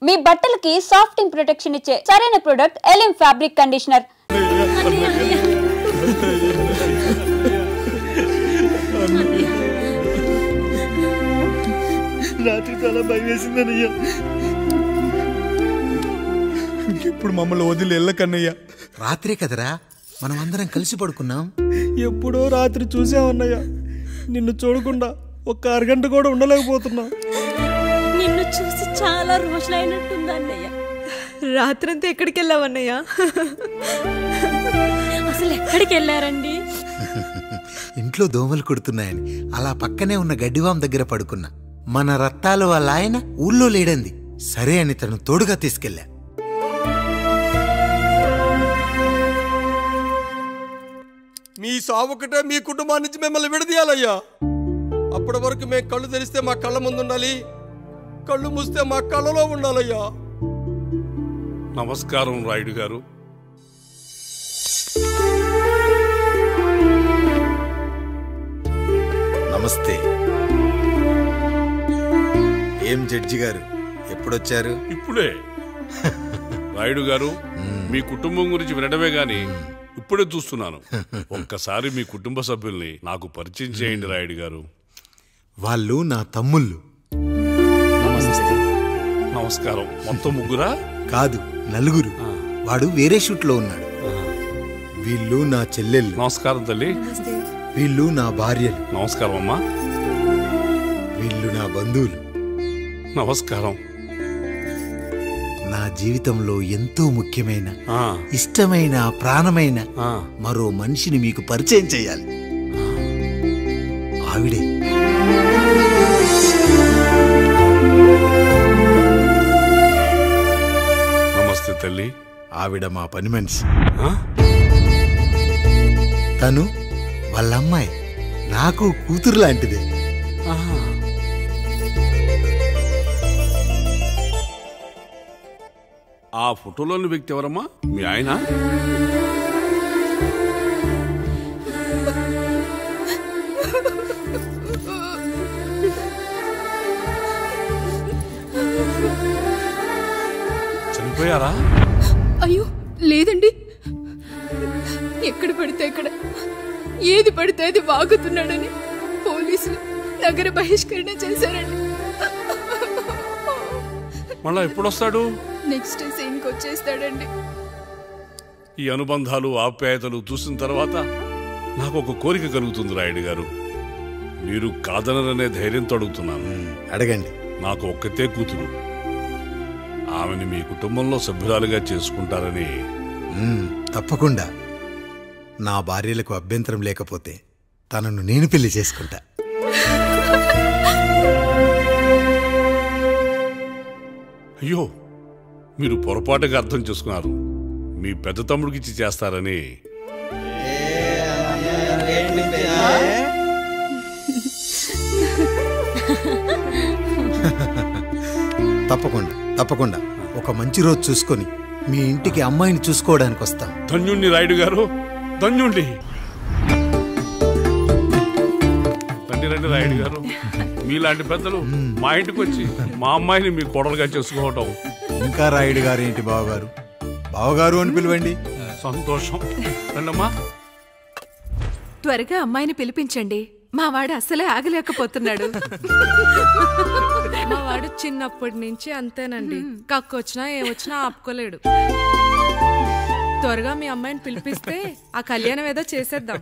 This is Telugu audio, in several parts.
మీ బట్టలకి సాఫ్టింగ్ ప్రొటెక్షన్ ఇచ్చే సరైన ప్రొడక్ట్ ఎలిమ్ ఫ్యాబ్రిక్ కండిషనర్. రాత్రి చాలా భయం వేసిందనయ్యా. ఇప్పుడు మమ్మల్ని వదిలి వెళ్ళకన్నయ్యా. రాత్రే కదరా మనం అందరం కలిసి పడుకున్నాం. ఎప్పుడో రాత్రి చూసామన్నయ్యా. నిన్ను చూడకుండా ఒక్క అరగంట కూడా ఉండలేకపోతున్నా. నిన్ను చూసి చాలా రోజులైనట్టుంది అన్నయ్య. రాత్రంతా ఎక్కడికి వెళ్ళావన్నయ్యా? అసలు ఎక్కడికి వెళ్ళారండి? ఇంట్లో దోమలు కుడుతున్నాయని అలా పక్కనే ఉన్న గడ్డివాం దగ్గర పడుకున్నా. మన రత్తాలు వాళ్ళ ఆయన ఊళ్ళో లేడంది. సరే అని తను తోడుగా తీసుకెళ్ళా. మీ సావుకటే మీ కుటుంబాన్ని నుంచి మిమ్మల్ని విడదీయాలయ్యా. అప్పటి వరకు మేము కళ్ళు తెరిస్తే మా కళ్ళ ముందు ఉండాలి, కళ్ళు మూస్తే మా కళ్ళలో ఉండాలయ్యా. నమస్కారం రాయుడు గారు. నమస్తే. ఏం జడ్జి గారు ఎప్పుడొచ్చారు? ఇప్పుడే. రాయుడు గారు, మీ కుటుంబం గురించి వినడమే గాని ఇప్పుడే చూస్తున్నాను. ఒక్కసారి మీ కుటుంబ సభ్యుల్ని నాకు పరిచయం చేయండి రాయుడు గారు. వాళ్ళు నా తమ్ముళ్ళు. నమస్కారం. మొత్తం ముగ్గురా? కాదు, నలుగురు. వాడు వేరే షూట్లో ఉన్నాడు. వీళ్ళు నా చెల్లెళ్ళు. నమస్కారం తల్లి. వీళ్ళు నా భార్యలు. నమస్కారం అమ్మా. వీళ్ళు నా బంధువులు. నమస్కారం. నా జీవితంలో ఎంతో ముఖ్యమైన, ఇష్టమైన, ప్రాణమైన మరో మనిషిని మీకు పరిచయం చేయాలి. ఆవిడే. నమస్తే తల్లి. ఆవిడ మా పని మనిషి. తను వాళ్ళ అమ్మాయి. నాకు కూతురు లాంటిదే. ఆ ఫోటోలోని వ్యక్తి ఎవరమ్మా? మీ ఆయన? చనిపోయారా? అయ్యో లేదండి. ఎక్కడ పడితే అక్కడ, ఏది పడితే అది వాగుతున్నాడని పోలీసులు నగర బహిష్కరణ చేశారండి. మళ్ళా ఎప్పుడొస్తాడు? నెక్స్ట్ సీన్కి వచ్చేస్తాడండి. ఈ అనుబంధాలు, ఆప్యాయతలు చూసిన తర్వాత నాకు ఒక కోరిక కలుగుతుంది రాయుడు గారు. మీరు కాదనరనే ధైర్యంతో అడుగుతున్నాను. అడగండి. నాకు ఒక్కతే కూతురు. ఆమెని మీ కుటుంబంలో సభ్యురాలుగా చేసుకుంటారని. తప్పకుండా. నా భార్యలకు అభ్యంతరం లేకపోతే తనను నేను పెళ్లి చేసుకుంటా. అయ్యో, మీరు పొరపాటుగా అర్థం చేసుకున్నారు. మీ పెద్ద తమ్ముడికి చేస్తారని. తప్పకుండా తప్పకుండా ఒక మంచి రోజు చూసుకొని మీ ఇంటికి అమ్మాయిని చూసుకోవడానికి వస్తాం. ధన్యుణ్ణి రాయుడు గారు, ధన్యుణ్ణి. రండి రండి రాయుడు గారు. మీలాంటి పెద్దలు మా ఇంటికి వచ్చి మా అమ్మాయిని మీ కోడలుగా చేసుకోవటం. ఇంకా రాయుడు గారు ఏంటి బావగారు? బావగారు అని పిలవండి. సంతోషం. రండమ్మా. త్వరగా అమ్మాయిని పిలిపించండి. మా వాడు అసలే ఆగలేకపోతున్నాడు. మా వాడు చిన్నప్పటి నుంచి అంతేనండి. కక్కొచ్చినా ఏమొచ్చినా ఆపుకోలేడు. త్వరగా మీ అమ్మాయిని పిలిపిస్తే ఆ కళ్యాణం ఏదో చేసేద్దాం.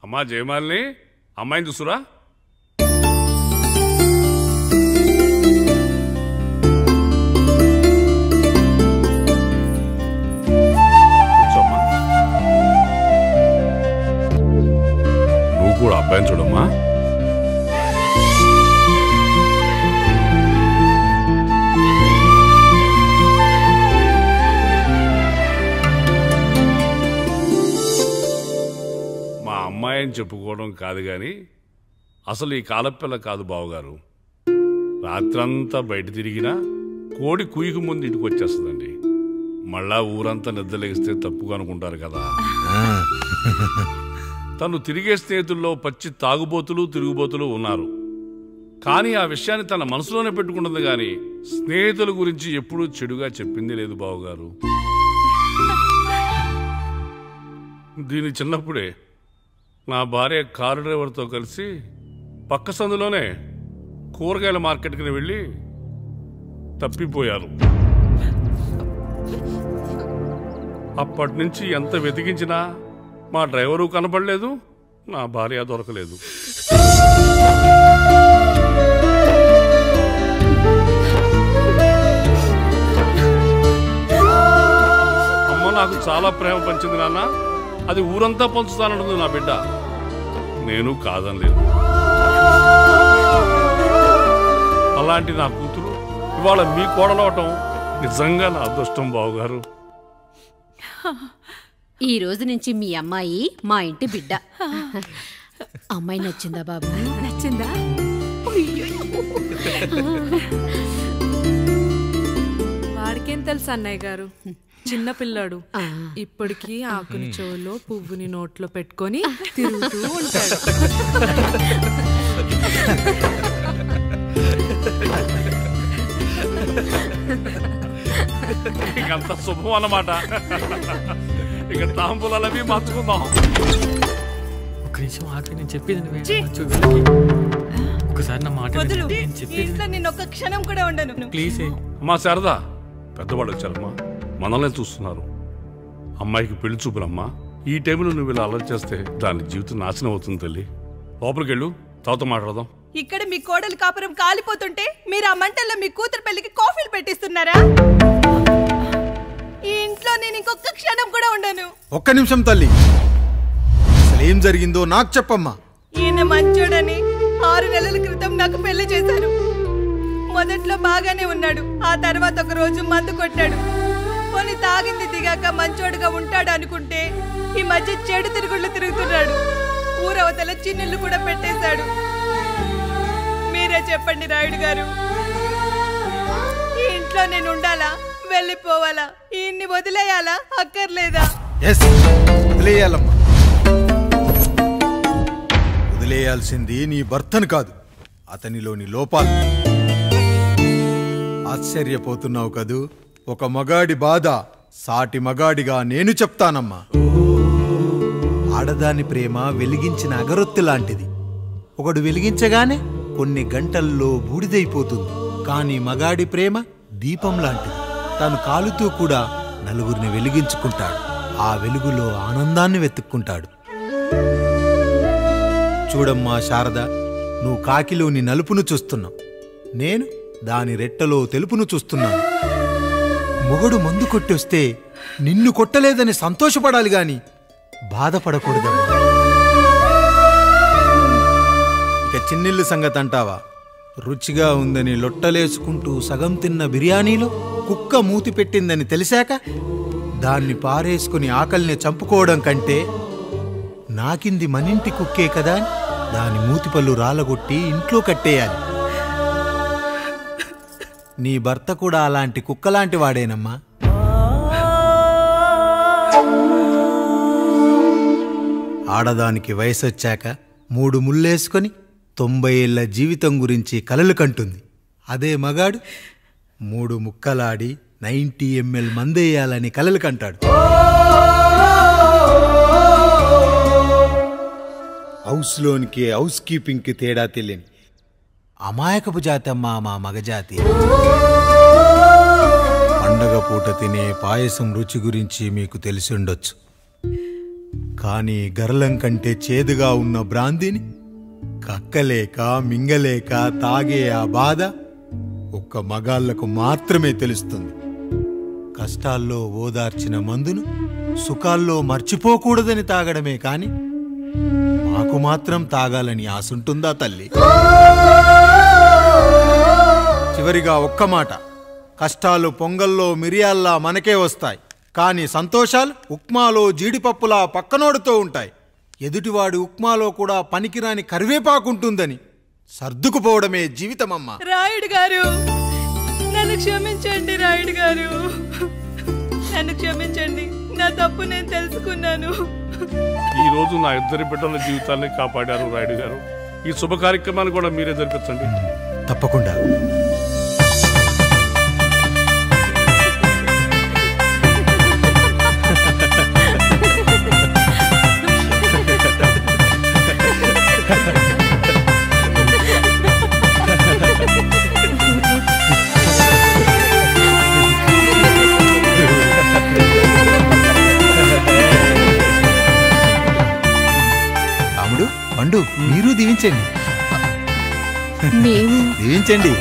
అమ్మా జయమాలిని, అమ్మాయిని చూసురా. నువ్వు కూడా అబ్బాయిని చూడమ్మా. మా అమ్మాయిని చెప్పుకోవడం కాదు గాని అసలు ఈ కాలపిల్ల కాదు బావగారు. రాత్రంతా బయట తిరిగినా కోడి కుయ్యకు ముందు ఇంటికి వచ్చేస్తుందండి. మళ్ళా ఊరంతా నిద్రలేగిస్తే తప్పుగా అనుకుంటారు కదా. తను తిరిగే స్నేహితుల్లో పచ్చి తాగుబోతులు, తిరుగుబోతులు ఉన్నారు. కానీ ఆ విషయాన్ని తన మనసులోనే పెట్టుకుంటుంది కానీ స్నేహితుల గురించి ఎప్పుడూ చెడుగా చెప్పింది లేదు బావగారు. దీని చిన్నప్పుడే నా భార్య కారు డ్రైవర్తో కలిసి పక్క సందులోనే కూరగాయల మార్కెట్కి వెళ్ళి తప్పిపోయారు. అప్పటి నుంచి ఎంత వెతికించినా మా డ్రైవరు కనపడలేదు, నా భార్య దొరకలేదు. అమ్మ నాకు చాలా ప్రేమ పంచింది నాన్న, అది ఊరంతా పంచుతానంటుంది నా బిడ్డ. నేను కాదనలేదు. అలాంటి నా కూతురు ఇవాళ మీ కోడలవటం నిజంగా నా అదృష్టం బావగారు. ఈ రోజు నుంచి మీ అమ్మాయి మా ఇంటి బిడ్డ. అమ్మాయి నచ్చిందా బాబు? నచ్చిందా? వాడికేం తెలుసు అన్నయ్య గారు, చిన్న పిల్లాడు. ఇప్పటికీ ఆకుని చెవులో పువ్వుని నోట్లో పెట్టుకొని తిరుగుతూ ఉంటాడు. ఇకంత శుభం అన్నమాట. ఇక తాంబూలవి మార్చుకుందాం. ఒక నిమిషం ఆగి, నేను చెప్పేది ఒకసారి నా మాట క్షణం కూడా ఉండను. ప్లీజ్. అమ్మా శారదా, పెద్దవాళ్ళు వచ్చారమ్మా, మనల్ని చూస్తున్నారు. అమ్మాయికి పెళ్లి చూపులమ్మా. ఈ టైంలో నువ్వు ఇలా అలర్ట్ చేస్తే దాని జీవితం నాశనం అవుతుంది తల్లి. లోపలికి వెళ్ళు, తాత మాట్లాడదాం. ఇక్కడ మీ కోడలు కాపురం కాలిపోతుంటే మీరు ఆ మంటల్లో మీ కూతురు పెళ్లికి కాఫీలు పెట్టిస్తున్నారా? ఈ ఇంట్లో నేను ఇంకొక క్షణం కూడా ఉండను. ఒక్క నిమిషం తల్లి, అసలేం జరిగిందో నాకు చెప్పమ్మా. ఈయన మంచోడని 6 నెలల క్రితం నాకు పెళ్లి చేశారు. మొదట్లో బాగానే ఉన్నాడు, ఆ తర్వాత ఒక రోజు మందు కొట్టాడు. కొని తాగింది దిగాక మంచోడుగా ఉంటాడు అనుకుంటే ఈ మధ్య చెడు తిరుగుళ్ళు తిరుగుతున్నాడు. ఊరవతల చిన్నిళ్ళు కూడా పెట్టేశాడు. మీరే చెప్పండి రాయుడు గారు, ఈ ఇంట్లో నేను ఉండాలా, వెళ్ళిపోవాలా, ఈయన్ని వదిలేయాలా, అక్కర్లేదా? వదిలేయాలమ్మా. వదిలేయాల్సింది నీ భర్తను కాదు, అతనిలోని లోపాలు. ఆశ్చర్యపోతున్నావు కదూ? ఒక మగాడి బాధ సాటి మగాడిగా నేను చెప్తానమ్మా. ఆడదాని ప్రేమ వెలిగించిన అగరొత్తి లాంటిది. ఒకడు వెలిగించగానే కొన్ని గంటల్లో బూడిదైపోతుంది. కానీ మగాడి ప్రేమ దీపం లాంటిది. తాను కాలుతూ కూడా నలుగురిని వెలిగించుకుంటాడు. ఆ వెలుగులో ఆనందాన్ని వెతుక్కుంటాడు. చూడమ్మా శారద, నువ్వు కాకిలోని నలుపును చూస్తున్నావు, నేను దాని రెట్టలో తెలుపును చూస్తున్నాను. మొగడు మందు కొట్టొస్తే నిన్ను కొట్టలేదని సంతోషపడాలి గాని బాధపడకూడదమ్మా. ఇక చిన్నిల్లు సంగతి అంటావా? రుచిగా ఉందని లొట్టలేసుకుంటూ సగం తిన్న బిర్యానీలో కుక్క మూతి పెట్టిందని తెలిసాక దాన్ని పారేసుకుని ఆకలిని చంపుకోవడం కంటే నాకింది మనింటి కుక్కే కదా దాని మూతిపళ్ళు రాలగొట్టి ఇంట్లో కట్టేయాలి. నీ భర్త కూడా అలాంటి కుక్కలాంటి వాడేనమ్మా. ఆడదానికి వయసొచ్చాక 3 ముళ్ళేసుకొని 90 ఏళ్ల జీవితం గురించి కలలు కంటుంది. అదే మగాడు 3 ముక్కలాడి 90 ml మందేయాలని కలలు కంటాడు. హౌస్లోనికి హౌస్ కీపింగ్కి తేడా తెలియని అమాయకపు జాతమ్మా మా మగజాతి. పండగ పూట తినే పాయసం రుచి గురించి మీకు తెలిసి ఉండొచ్చు. కానీ గర్లం కంటే చేదుగా ఉన్న బ్రాందీని కక్కలేక మింగలేక తాగే ఆ బాధ ఒక్క మగాళ్లకు మాత్రమే తెలుస్తుంది. కష్టాల్లో ఓదార్చిన మందును సుఖాల్లో మర్చిపోకూడదని తాగడమే కాని మాకు మాత్రం తాగాలని ఆశుంటుందా తల్లి? చివరిగా ఒక్క మాట, కష్టాలు పొంగల్లో మిరియాల్లా మనకే వస్తాయి, కానీ సంతోషాలు ఉప్మాలో జీడిపప్పులా పక్కనోడుతో ఉంటాయి. ఎదుటివాడి ఉప్మాలో కూడా పనికిరాని కరివేపాకుంటుందని సర్దుకుపోవడమే జీవితమమ్మా. రాయుడు గారు, నన్ను క్షమించండి. రాయుడు గారు, నన్ను క్షమించండి. నా తప్పు నేను తెలుసుకున్నాను. ఈ రోజు నా 2 బిడ్డల జీవితాన్ని కాపాడారు రాయుడు గారు. ఈ శుభ కార్యక్రమాన్ని కూడా మీరే జరిపించండి. తప్పకుండా. రాముడు, పండు, మీరు దీవించండి. మేము దీవించండి.